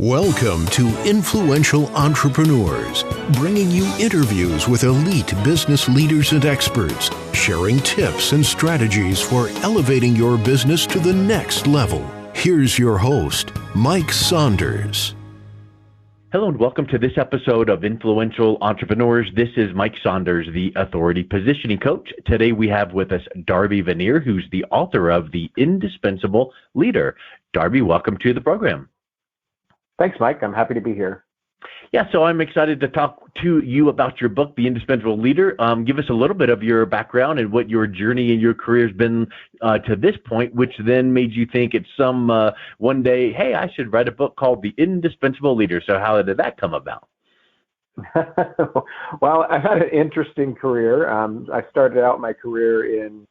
Welcome to Influential Entrepreneurs, bringing you interviews with elite business leaders and experts, sharing tips and strategies for elevating your business to the next level. Here's your host, Mike Saunders. Hello and welcome to this episode of Influential Entrepreneurs. This is Mike Saunders, the Authority Positioning Coach. Today we have with us Darby Vannier, who's the author of The Indispensable Leader. Darby, welcome to the program. Thanks, Mike. I'm happy to be here. Yeah, so I'm excited to talk to you about your book, The Indispensable Leader. Give us a little bit of your background and what your journey in your career has been to this point, which then made you think it's one day, hey, I should write a book called The Indispensable Leader. So how did that come about? Well, I've had an interesting career. I started out my career in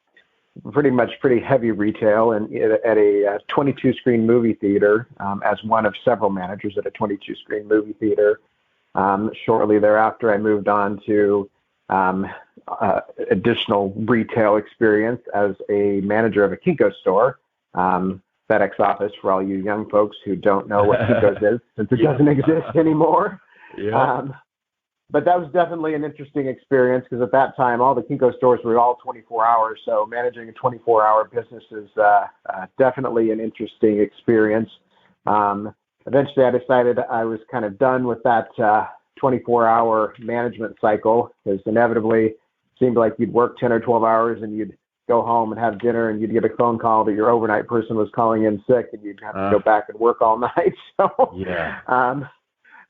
pretty heavy retail and at a 22-screen movie theater as one of several managers at a 22-screen movie theater. Shortly thereafter, I moved on to additional retail experience as a manager of a Kinko's store, FedEx office for all you young folks who don't know what Kinko's is, since it doesn't exist anymore. Yeah. But that was definitely an interesting experience because at that time, all the Kinko stores were all 24 hours. So managing a 24-hour business is definitely an interesting experience. Eventually, I decided I was kind of done with that 24-hour management cycle because inevitably it seemed like you'd work 10 or 12 hours and you'd go home and have dinner and you'd get a phone call that your overnight person was calling in sick and you'd have to go back and work all night. So, yeah.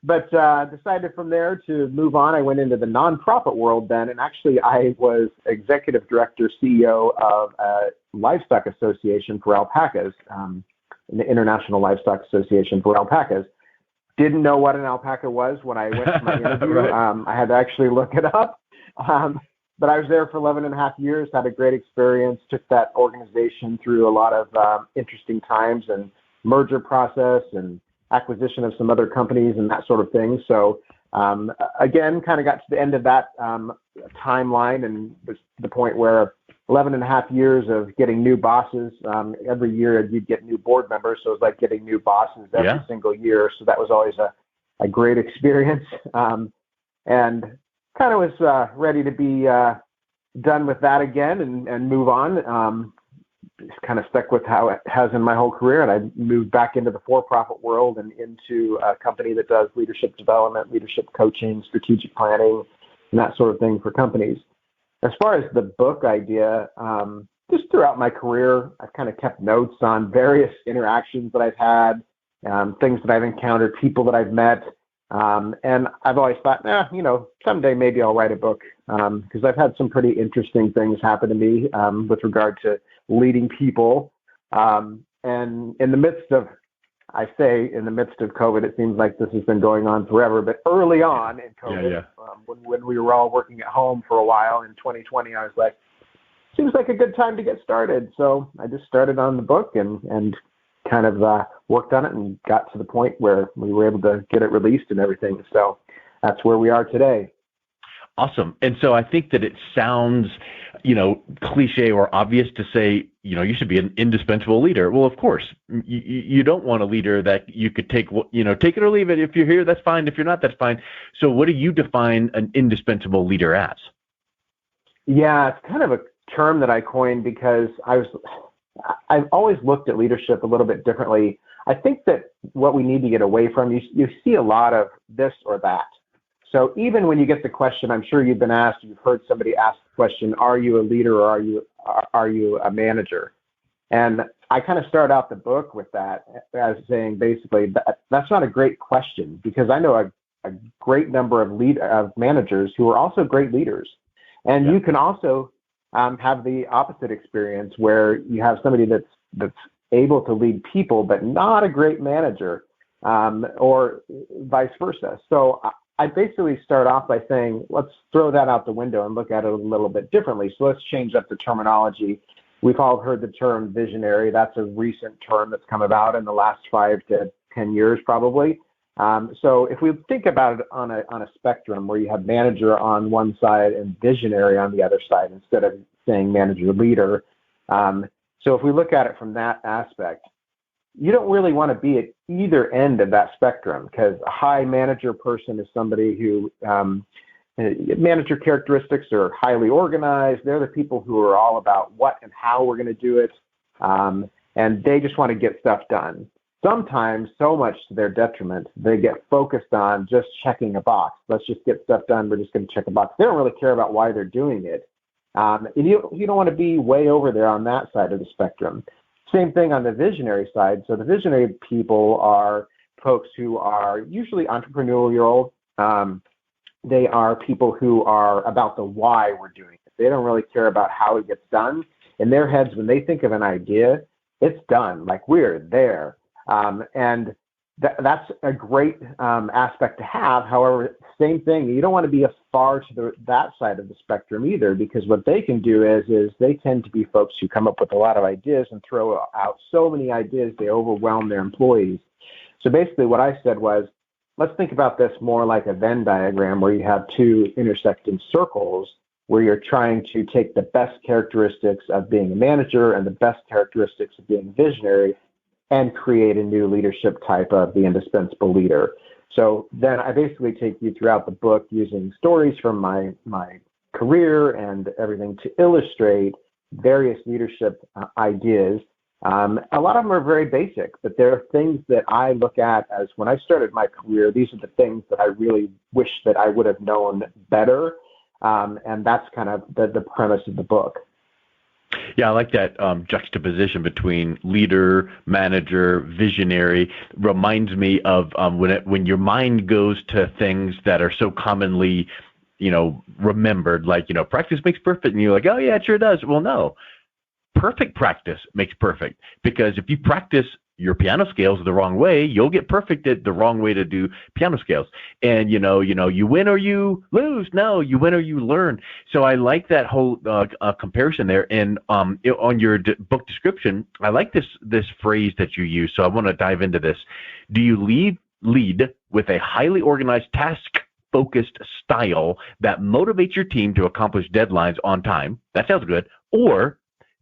But decided from there to move on. I went into the nonprofit world then, and actually I was executive director, CEO of a livestock association for alpacas, the International Livestock Association for Alpacas. Didn't know what an alpaca was when I went to my interview. Right. I had to actually look it up. But I was there for 11 and a half years, had a great experience, took that organization through a lot of interesting times and merger process and acquisition of some other companies and that sort of thing. So again, kind of got to the end of that timeline and was the point where 11 and a half years of getting new bosses. Every year you'd get new board members. So it was like getting new bosses every single year. So that was always a great experience. And kind of was ready to be done with that again and move on. Kind of stuck with how it has in my whole career. And I moved back into the for-profit world and into a company that does leadership development, leadership coaching, strategic planning, and that sort of thing for companies. As far as the book idea, just throughout my career, I've kind of kept notes on various interactions that I've had, things that I've encountered, people that I've met. And I've always thought, someday maybe I'll write a book because I've had some pretty interesting things happen to me with regard to leading people. And in the midst of COVID, it seems like this has been going on forever, but early on in COVID, when we were all working at home for a while in 2020, I was like, seems like a good time to get started. So I just started on the book and kind of worked on it and got to the point where we were able to get it released and everything. So that's where we are today. Awesome. And so I think that it sounds, cliche or obvious to say, you should be an indispensable leader. Well, of course, you don't want a leader that you could take it or leave it. If you're here, that's fine. If you're not, that's fine. So what do you define an indispensable leader as? Yeah, it's kind of a term that I coined because I've always looked at leadership a little bit differently. I think that what we need to get away from, you see a lot of this or that. So even when you get the question, I'm sure you've been asked, you've heard somebody ask the question, are you a leader or are you a manager? And I kind of start out the book with that as saying, basically, that's not a great question because I know a great number of managers who are also great leaders. And you can also have the opposite experience where you have somebody that's able to lead people, but not a great manager, or vice versa. So I basically start off by saying, let's throw that out the window and look at it a little bit differently. So let's change up the terminology. We've all heard the term visionary. That's a recent term that's come about in the last 5 to 10 years, probably. So if we think about it on a spectrum where you have manager on one side and visionary on the other side, instead of saying manager leader. So if we look at it from that aspect, you don't really want to be at either end of that spectrum, because a high manager person is somebody who manager characteristics are highly organized. They're the people who are all about what and how we're going to do it, and they just want to get stuff done. Sometimes, so much to their detriment, they get focused on just checking a box. Let's just get stuff done. We're just going to check a box. They don't really care about why they're doing it. And you don't want to be way over there on that side of the spectrum. Same thing on the visionary side. So the visionary people are folks who are usually entrepreneurial. They are people who are about the why we're doing it. They don't really care about how it gets done. In their heads, when they think of an idea, it's done. Like, we're there. And that's a great aspect to have. However, same thing, you don't want to be as far to that side of the spectrum either, because what they can do is they tend to be folks who come up with a lot of ideas and throw out so many ideas they overwhelm their employees. So basically what I said was, let's think about this more like a Venn diagram where you have two intersecting circles where you're trying to take the best characteristics of being a manager and the best characteristics of being a visionary and create a new leadership type of the indispensable leader. So then I basically take you throughout the book using stories from my career and everything to illustrate various leadership ideas. A lot of them are very basic, but there are things that I look at as, when I started my career, these are the things that I really wish that I would have known better. And that's kind of the premise of the book. Yeah, I like that juxtaposition between leader, manager, visionary. Reminds me of when your mind goes to things that are so commonly, remembered, like, practice makes perfect, and you're like, oh yeah, it sure does. Well, no, perfect practice makes perfect, because if you practice your piano scales the wrong way, you'll get perfect at the wrong way to do piano scales. And, you win or you lose. No, you win or you learn. So I like that whole comparison there. And on your book description, I like this phrase that you use. So I want to dive into this. Do you lead with a highly organized, task-focused style that motivates your team to accomplish deadlines on time? That sounds good. Or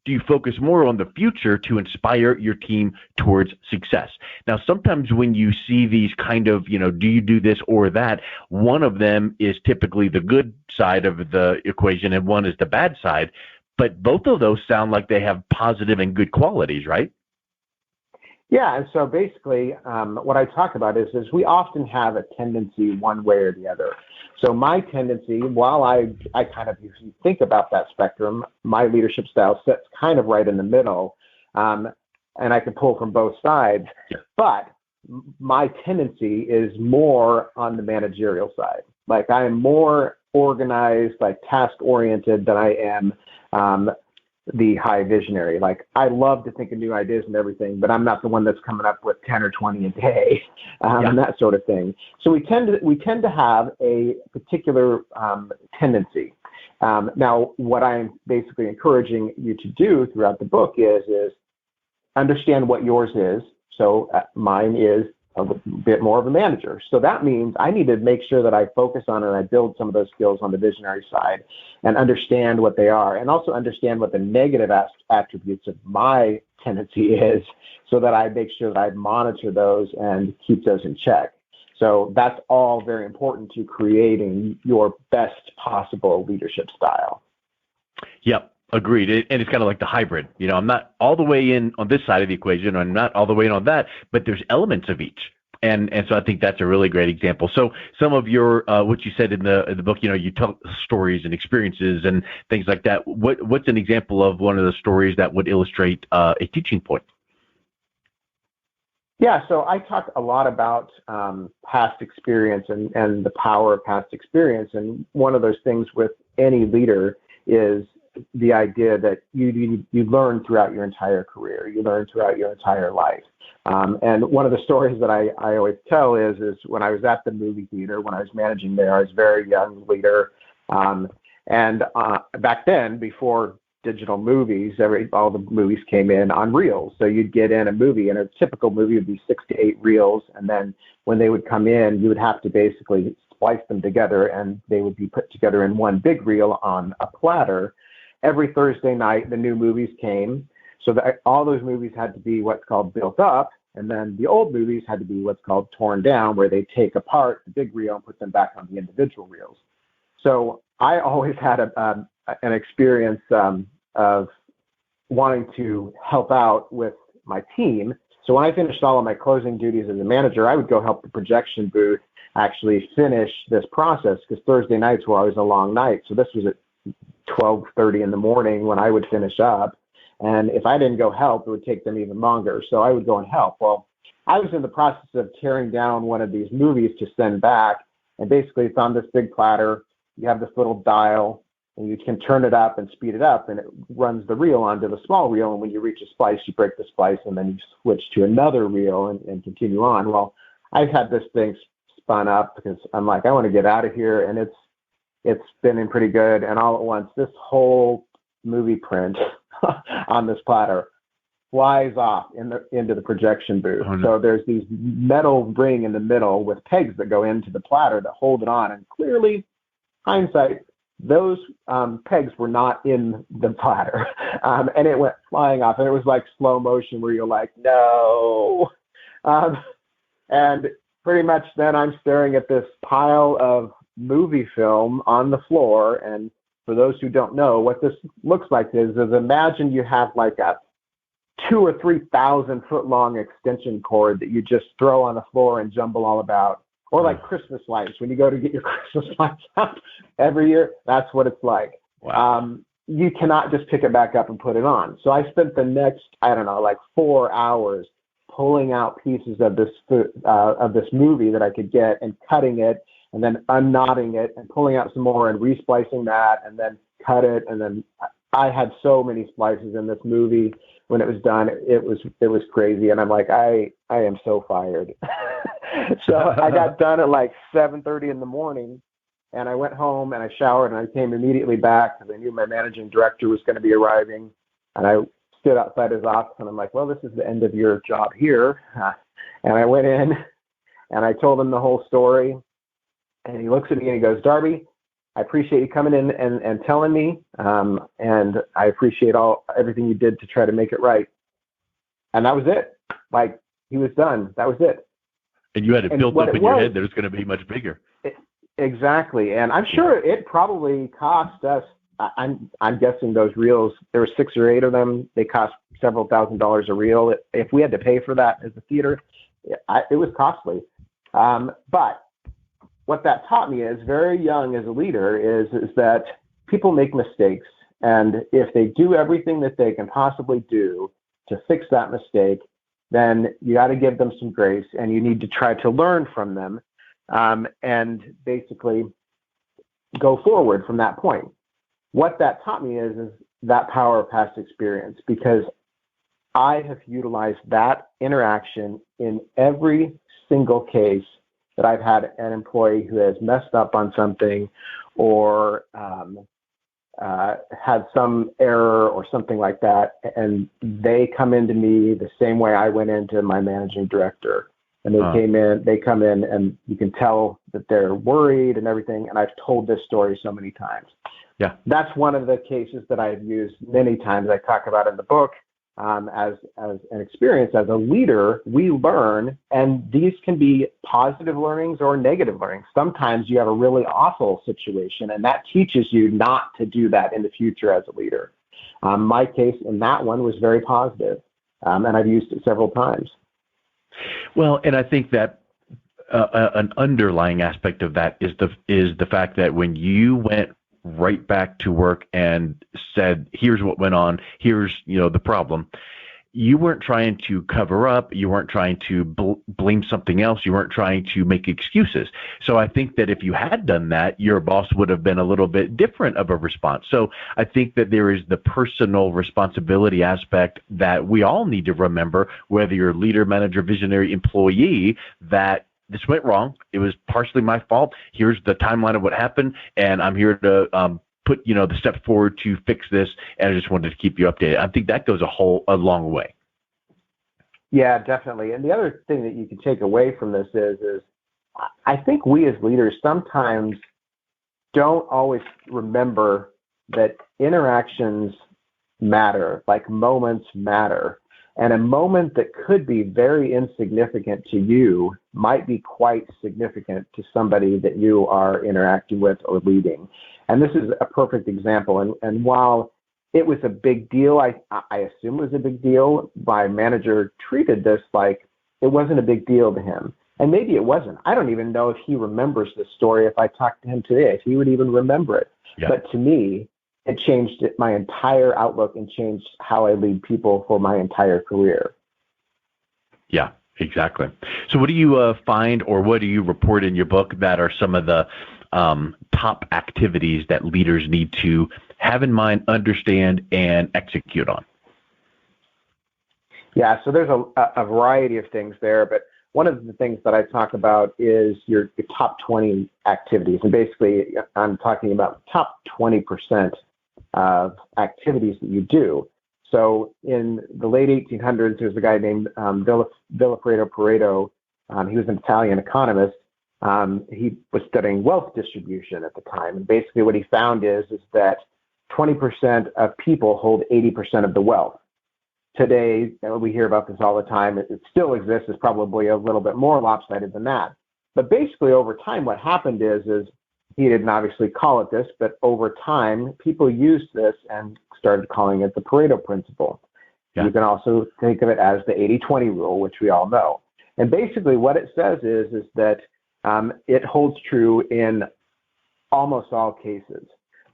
do you focus more on the future to inspire your team towards success? Now, sometimes when you see these kind of, do you do this or that, one of them is typically the good side of the equation and one is the bad side. But both of those sound like they have positive and good qualities, right? Yeah, and so basically what I talk about is we often have a tendency one way or the other. So my tendency, while I kind of, if you think about that spectrum, my leadership style sits kind of right in the middle, and I can pull from both sides, but my tendency is more on the managerial side. Like, I am more organized, like task-oriented than I am the high visionary. Like, I love to think of new ideas and everything, but I'm not the one that's coming up with 10 or 20 a day and that sort of thing. So we tend to have a particular tendency. Now, what I'm basically encouraging you to do throughout the book is understand what yours is. So mine is a bit more of a manager. So that means I need to make sure that I focus on and I build some of those skills on the visionary side and understand what they are, and also understand what the negative attributes of my tendency is, so that I make sure that I monitor those and keep those in check. So that's all very important to creating your best possible leadership style. Yep. Agreed. And it's kind of like the hybrid. I'm not all the way in on this side of the equation, or I'm not all the way in on that, but there's elements of each. And so I think that's a really great example. So some of your, what you said in the book, you tell stories and experiences and things like that. What's an example of one of the stories that would illustrate a teaching point? Yeah, so I talk a lot about past experience and the power of past experience. And one of those things with any leader is the idea that you learn throughout your entire career, you learn throughout your entire life. And one of the stories that I always tell is when I was at the movie theater, when I was managing there, I was a very young leader. And back then, before digital movies, all the movies came in on reels. So you'd get in a movie, and a typical movie would be 6 to 8 reels. And then when they would come in, you would have to basically splice them together, and they would be put together in one big reel on a platter. Every Thursday night, the new movies came. So that all those movies had to be what's called built up. And then the old movies had to be what's called torn down, where they take apart the big reel and put them back on the individual reels. So I always had an experience of wanting to help out with my team. So when I finished all of my closing duties as a manager, I would go help the projection booth actually finish this process, because Thursday nights were always a long night. So this was at 12:30 in the morning when I would finish up. And if I didn't go help, it would take them even longer. So I would go and help. Well, I was in the process of tearing down one of these movies to send back. And basically it's on this big platter. You have this little dial and you can turn it up and speed it up, and it runs the reel onto the small reel. And when you reach a splice, you break the splice and then you switch to another reel and continue on. Well, I've had this thing spun up because I'm like, I want to get out of here. And it's spinning pretty good. And all at once, this whole movie print on this platter flies off into the projection booth. Oh, no. So there's these metal ring in the middle with pegs that go into the platter that hold it on. And clearly, hindsight, those pegs were not in the platter. And it went flying off. And it was like slow motion where you're like, no. And pretty much then I'm staring at this pile of movie film on the floor. And for those who don't know, what this looks like is imagine you have like a 2,000 or 3,000 foot long extension cord that you just throw on the floor and jumble all about. Or like Christmas lights. When you go to get your Christmas lights up every year, that's what it's like. Wow. You cannot just pick it back up and put it on. So I spent the next, like 4 hours pulling out pieces of this movie that I could get and cutting it, and then unknotting it and pulling out some more and resplicing that, and then cut it. And then I had so many splices in this movie. When it was done, it was crazy. And I'm like, I am so fired. So I got done at like 7:30 in the morning, and I went home and I showered and I came immediately back because I knew my managing director was going to be arriving. And I stood outside his office and I'm like, well, this is the end of your job here. And I went in and I told him the whole story. And he looks at me and he goes, Darby, I appreciate you coming in and telling me. And I appreciate everything you did to try to make it right. And that was it. Like, he was done. That was it. And you had it built up in your head that it's going to be much bigger. Exactly. And I'm sure it probably cost us, I'm guessing those reels, there were 6 or 8 of them. They cost several $1,000s a reel. If we had to pay for that as a theater, it was costly. But what that taught me is, very young as a leader, is that people make mistakes. And if they do everything that they can possibly do to fix that mistake, then you got to give them some grace, and you need to try to learn from them, and basically go forward from that point. What that taught me is that power of past experience, because I have utilized that interaction in every single case that I've had an employee who has messed up on something or had some error or something like that, and they come into me the same way I went into my managing director. And they come in and you can tell that they're worried and everything. And I've told this story so many times. Yeah. That's one of the cases that I've used many times. I talk about in the book. As an experience as a leader, we learn, and these can be positive learnings or negative learnings. Sometimes you have a really awful situation, and that teaches you not to do that in the future as a leader. My case in that one was very positive, and I've used it several times. Well, and I think that an underlying aspect of that is the fact that when you went right back to work and said, here's what went on, here's the problem, you weren't trying to cover up, you weren't trying to blame something else, you weren't trying to make excuses. So I think that if you had done that, your boss would have been a little bit different of a response. So I think that there is the personal responsibility aspect that we all need to remember, whether you're leader, manager, visionary, employee, that this went wrong. It was partially my fault. Here's the timeline of what happened, and I'm here to put the steps forward to fix this. And I just wanted to keep you updated. I think that goes a long way. Yeah, definitely. And the other thing that you can take away from this is I think we as leaders sometimes don't always remember that interactions matter, like moments matter. And a moment that could be very insignificant to you might be quite significant to somebody that you are interacting with or leading. And this is a perfect example. And while it was a big deal, I assume it was a big deal, my manager treated this like it wasn't a big deal to him. And maybe it wasn't. I don't even know if he remembers this story. If I talked to him today, if he would even remember it. Yeah. But to me, it changed my entire outlook and changed how I lead people for my entire career. Yeah, exactly. So what do you find, or what do you report in your book that are some of the top activities that leaders need to have in mind, understand, and execute on? Yeah, so there's a variety of things there, but one of the things that I talk about is your top 20 activities. And basically, I'm talking about the top 20% of activities that you do. So in the late 1800s, there's a guy named Vilfredo Pareto. He was an Italian economist. He was studying wealth distribution at the time. And basically what he found is that 20% of people hold 80% of the wealth. Today, we hear about this all the time. It still exists. It's probably a little bit more lopsided than that. But basically over time, what happened is he didn't obviously call it this, but over time, people used this and started calling it the Pareto Principle. Yeah. You can also think of it as the 80-20 rule, which we all know. And basically what it says is that it holds true in almost all cases.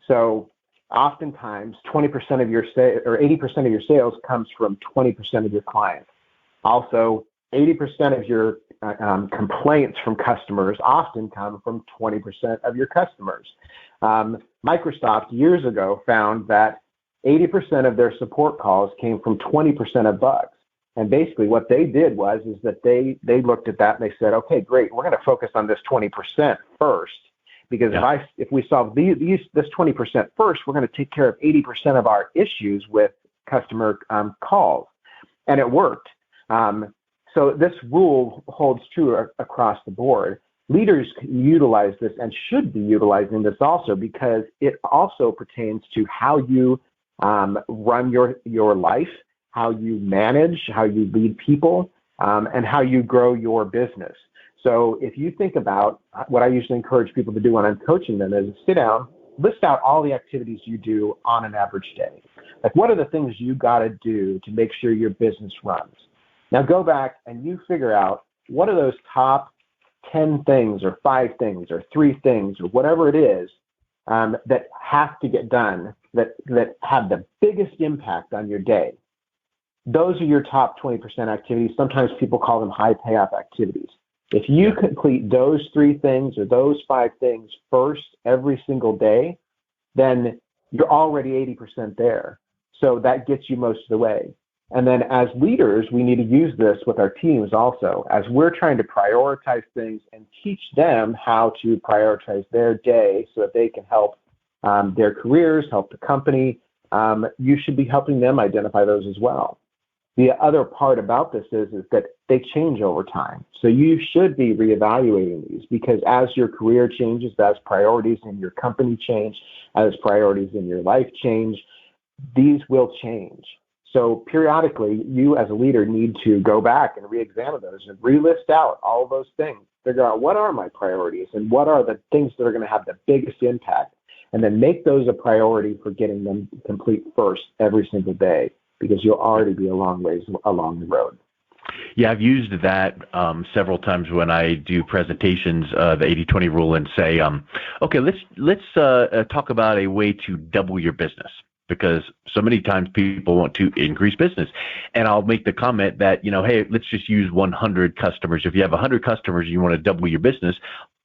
So oftentimes 20% of your or 80% of your sales comes from 20% of your clients. Also, 80% of your complaints from customers often come from 20% of your customers. Microsoft years ago found that 80% of their support calls came from 20% of bugs. And basically what they did was that they looked at that and they said, okay, great, we're going to focus on this 20% first. Because if we solve this 20% first, we're going to take care of 80% of our issues with customer calls. And it worked. So this rule holds true across the board. Leaders can utilize this and should be utilizing this also because it also pertains to how you run your life, how you manage, how you lead people, and how you grow your business. So if you think about what I usually encourage people to do when I'm coaching them is sit down, list out all the activities you do on an average day. Like what are the things you got to do to make sure your business runs? Now go back and you figure out what are those top 10 things or 5 things or 3 things or whatever it is that have to get done that have the biggest impact on your day. Those are your top 20% activities. Sometimes people call them high payoff activities. If you complete those 3 things or those 5 things first every single day, then you're already 80% there. So that gets you most of the way. And then as leaders, we need to use this with our teams also, as we're trying to prioritize things and teach them how to prioritize their day so that they can help their careers, help the company. You should be helping them identify those as well. The other part about this is that they change over time. So you should be reevaluating these because as your career changes, as priorities in your company change, as priorities in your life change, these will change. So periodically, you as a leader need to go back and re-examine those and relist out all of those things. Figure out what are my priorities and what are the things that are going to have the biggest impact, and then make those a priority for getting them complete first every single day, because you'll already be a long ways along the road. Yeah, I've used that several times when I do presentations, the 80-20 rule, and say, okay, let's talk about a way to double your business, because so many times people want to increase business. And I'll make the comment that, hey, let's just use 100 customers. If you have 100 customers, you want to double your business,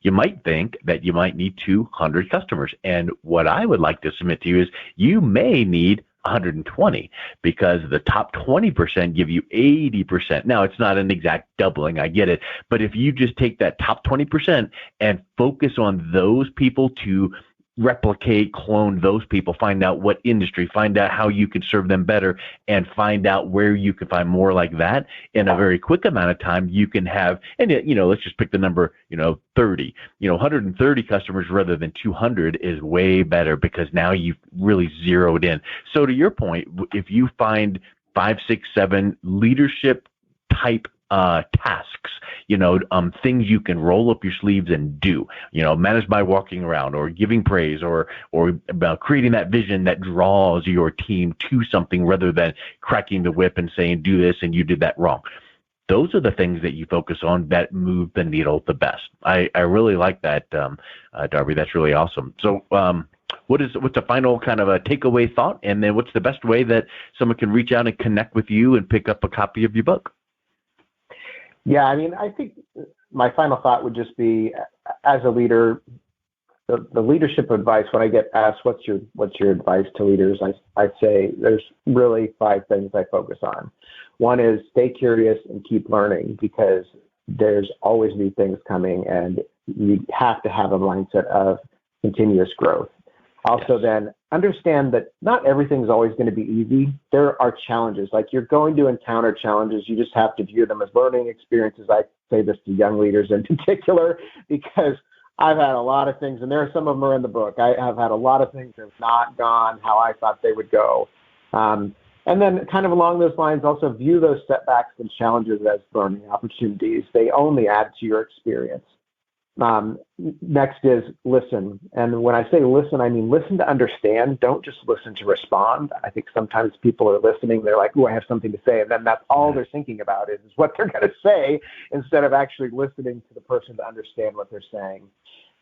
you might think that you might need 200 customers. And what I would like to submit to you is you may need 120, because the top 20% give you 80%. Now, it's not an exact doubling, I get it, but if you just take that top 20% and focus on those people to replicate, clone those people, find out what industry, find out how you can serve them better, and find out where you can find more like that in a very quick amount of time, you can have, and let's just pick the number, 30, 130 customers rather than 200 is way better, because now you've really zeroed in. So to your point, if you find 5, 6, 7 leadership type tasks, things you can roll up your sleeves and do, manage by walking around or giving praise or about creating that vision that draws your team to something rather than cracking the whip and saying, do this and you did that wrong. Those are the things that you focus on that move the needle the best. I really like that, Darby. That's really awesome. So what's the final kind of a takeaway thought? And then what's the best way that someone can reach out and connect with you and pick up a copy of your book? Yeah, I think my final thought would just be, as a leader, the leadership advice, when I get asked, what's your advice to leaders, I say there's really 5 things I focus on. One is stay curious and keep learning, because there's always new things coming, and you have to have a mindset of continuous growth. Also, then understand that not everything's always going to be easy. There are challenges. Like, you're going to encounter challenges. You just have to view them as learning experiences. I say this to young leaders in particular, because I've had a lot of things, and there are some of them are in the book. I have had a lot of things that have not gone how I thought they would go. And then kind of along those lines, also view those setbacks and challenges as learning opportunities. They only add to your experience. Next is listen. And when I say listen, I mean listen to understand. Don't just listen to respond. I think sometimes people are listening. They're like, oh, I have something to say. And then that's all they're thinking about is what they're going to say, instead of actually listening to the person to understand what they're saying.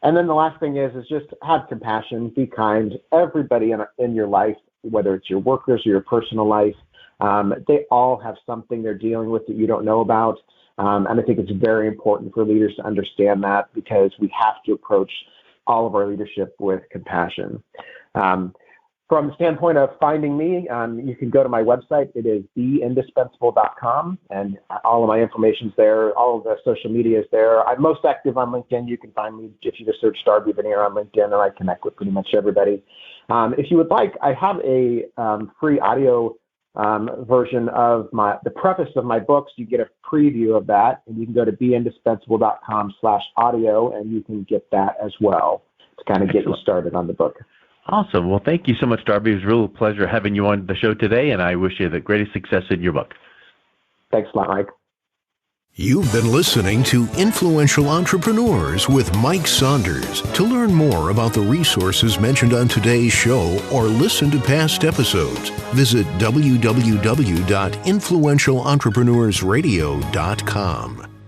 And then the last thing is just have compassion, be kind. Everybody in your life, whether it's your workers or your personal life, they all have something they're dealing with that you don't know about. And I think it's very important for leaders to understand that, because we have to approach all of our leadership with compassion. From the standpoint of finding me, you can go to my website. It is theindispensable.com, and all of my information's there. All of the social media is there. I'm most active on LinkedIn. You can find me if you just search Darby Vannier on LinkedIn, and I connect with pretty much everybody. If you would like, I have a free audio version of the preface of my books. You get a preview of that, and you can go to beindispensable.com/audio, and you can get that as well to kind of get you started on the book. Awesome. Well, thank you so much, Darby. It was a real pleasure having you on the show today, and I wish you the greatest success in your book. Thanks a lot, Mike. You've been listening to Influential Entrepreneurs with Mike Saunders. To learn more about the resources mentioned on today's show or listen to past episodes, visit www.influentialentrepreneursradio.com.